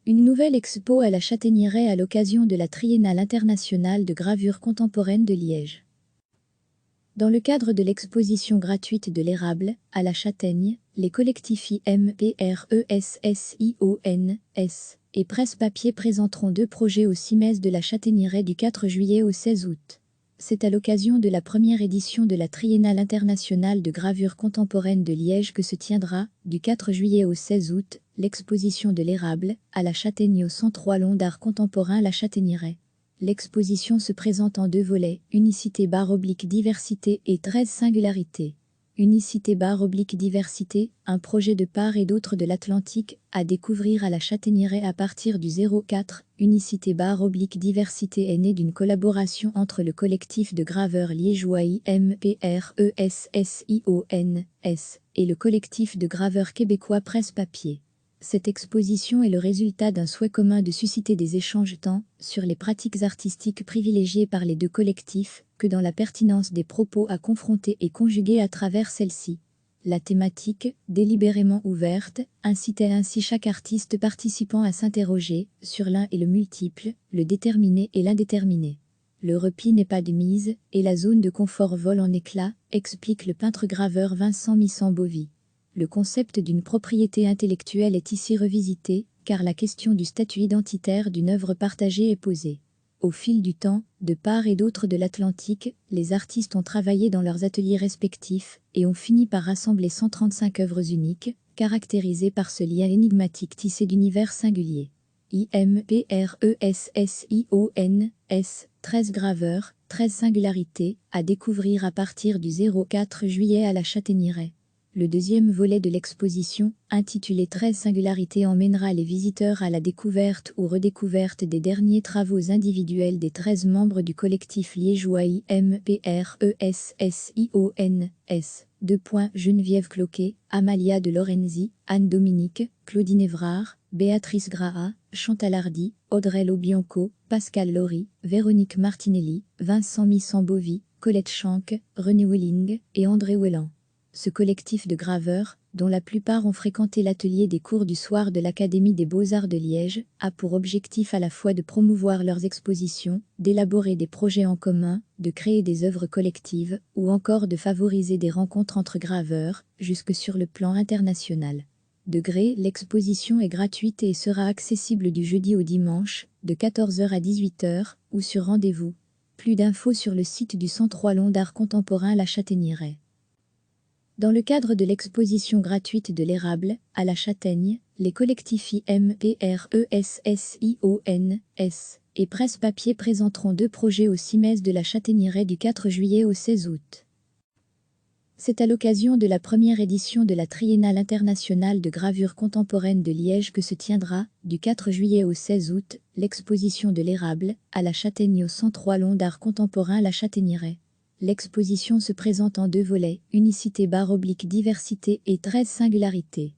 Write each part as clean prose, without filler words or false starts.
Une nouvelle expo à la Châtaignieraie à l'occasion de la Triennale internationale de gravure contemporaine de Liège. Dans le cadre de l'exposition gratuite de l'érable, à la Châtaigne, les collectifs IMPRESSIONS et Presse Papier présenteront 2 projets au CIMES de la Châtaignieraie du 4 juillet au 16 août. C'est à l'occasion de la première édition de la Triennale internationale de gravure contemporaine de Liège que se tiendra, du 4 juillet au 16 août, l'exposition de l'érable, à la Châtaigne au Centre Wallon d'art contemporain La Châtaignieraie. L'exposition se présente en 2 volets, unicité/diversité et 13 singularités. Unicité/diversité, un projet de part et d'autre de l'Atlantique, à découvrir à la Châtaignieraie à partir du 04. Unicité/diversité est née d'une collaboration entre le collectif de graveurs liégeois IMPRESSIONS et le collectif de graveurs québécois Presse Papier. Cette exposition est le résultat d'un souhait commun de susciter des échanges tant sur les pratiques artistiques privilégiées par les 2 collectifs que dans la pertinence des propos à confronter et conjuguer à travers celle-ci. La thématique, délibérément ouverte, incitait ainsi chaque artiste participant à s'interroger sur l'un et le multiple, le déterminé et l'indéterminé. Le repli n'est pas de mise, et la zone de confort vole en éclats, explique le peintre-graveur Vincent Missan-Bovy. Le concept d'une propriété intellectuelle est ici revisité, car la question du statut identitaire d'une œuvre partagée est posée. Au fil du temps, de part et d'autre de l'Atlantique, les artistes ont travaillé dans leurs ateliers respectifs et ont fini par rassembler 135 œuvres uniques, caractérisées par ce lien énigmatique tissé d'univers singuliers. IMPRESSIONS, 13 graveurs, 13 singularités, à découvrir à partir du 04 juillet à la Châtaignieraie. Le 2e volet de l'exposition, intitulé 13 singularités, emmènera les visiteurs à la découverte ou redécouverte des derniers travaux individuels des 13 membres du collectif liégeois IMPRESSIONS. Geneviève Cloquet, Amalia de Lorenzi, Anne Dominique, Claudine Évrard, Béatrice Graha, Chantal Hardy, Audrey Lobianco, Pascal Laurie, Véronique Martinelli, Vincent Missan-Bovy, Colette Schanck, René Willing et André Ouellan. Ce collectif de graveurs, dont la plupart ont fréquenté l'atelier des cours du soir de l'Académie des Beaux-Arts de Liège, a pour objectif à la fois de promouvoir leurs expositions, d'élaborer des projets en commun, de créer des œuvres collectives, ou encore de favoriser des rencontres entre graveurs, jusque sur le plan international. L'exposition est gratuite et sera accessible du jeudi au dimanche, de 14h à 18h, ou sur rendez-vous. Plus d'infos sur le site du Centre Wallon d'art contemporain La Châtaignieraie. Dans le cadre de l'exposition gratuite de l'érable, à la Châtaigne, les collectifs IMPRESSIONS et Presse Papier présenteront 2 projets au CIMES de la Châtaignieraie du 4 juillet au 16 août. C'est à l'occasion de la première édition de la Triennale internationale de gravure contemporaine de Liège que se tiendra, du 4 juillet au 16 août, l'exposition de l'érable, à la Châtaigne au Centre Wallon d'art contemporain La Châtaignieraie. L'exposition se présente en 2 volets, unicité/diversité et 13 singularités.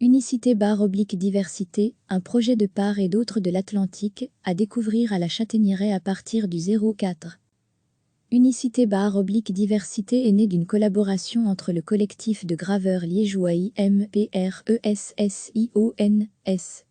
Unicité/diversité, un projet de part et d'autre de l'Atlantique, à découvrir à la Châtaignieraie à partir du 04. Unicité/diversité est née d'une collaboration entre le collectif de graveurs liégeois IMPRESSIONS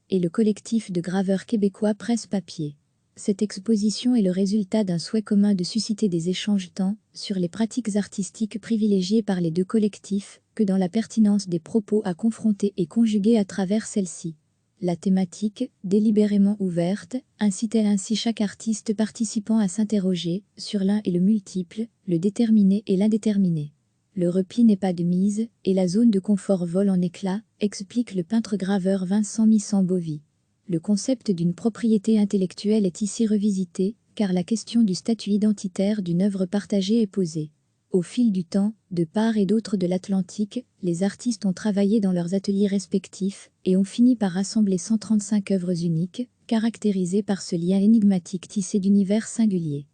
et le collectif de graveurs québécois Presse Papier. Cette exposition est le résultat d'un souhait commun de susciter des échanges tant sur les pratiques artistiques privilégiées par les 2 collectifs que dans la pertinence des propos à confronter et conjuguer à travers celle-ci. La thématique, délibérément ouverte, incitait ainsi chaque artiste participant à s'interroger sur l'un et le multiple, le déterminé et l'indéterminé. Le repli n'est pas de mise, et la zone de confort vole en éclats, explique le peintre-graveur Vincent Missan-Bovy. Le concept d'une propriété intellectuelle est ici revisité, car la question du statut identitaire d'une œuvre partagée est posée. Au fil du temps, de part et d'autre de l'Atlantique, les artistes ont travaillé dans leurs ateliers respectifs et ont fini par rassembler 135 œuvres uniques, caractérisées par ce lien énigmatique tissé d'univers singuliers.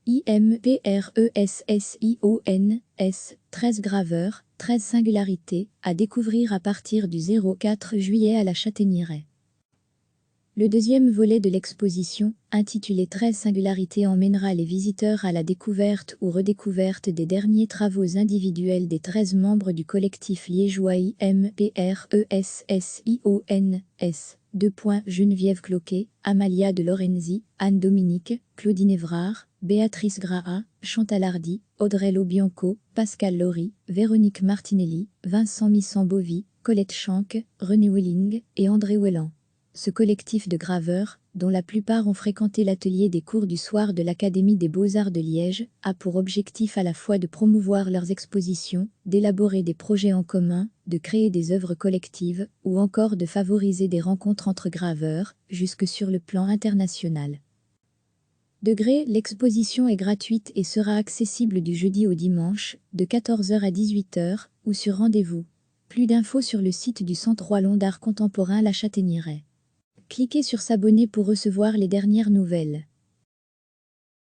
IMPRESSIONS, 13 graveurs, 13 singularités, à découvrir à partir du 04 juillet à la Châtaignieraie. Le deuxième volet de l'exposition, intitulé 13 singularités, emmènera les visiteurs à la découverte ou redécouverte des derniers travaux individuels des 13 membres du collectif liégeois IMPRESSIONS. Geneviève Cloquet, Amalia de Lorenzi, Anne Dominique, Claudine Évrard, Béatrice Graha, Chantal Hardy, Audrey Lobianco, Pascal Laurie, Véronique Martinelli, Vincent Missan-Bovy, Colette Schanck, René Welling et André Welland. Ce collectif de graveurs, dont la plupart ont fréquenté l'atelier des cours du soir de l'Académie des Beaux-Arts de Liège, a pour objectif à la fois de promouvoir leurs expositions, d'élaborer des projets en commun, de créer des œuvres collectives, ou encore de favoriser des rencontres entre graveurs, jusque sur le plan international. L'exposition est gratuite et sera accessible du jeudi au dimanche, de 14 h à 18 h, ou sur rendez-vous. Plus d'infos sur le site du Centre Wallon d'Art Contemporain La Châtaignieraie. Cliquez sur s'abonner pour recevoir les dernières nouvelles.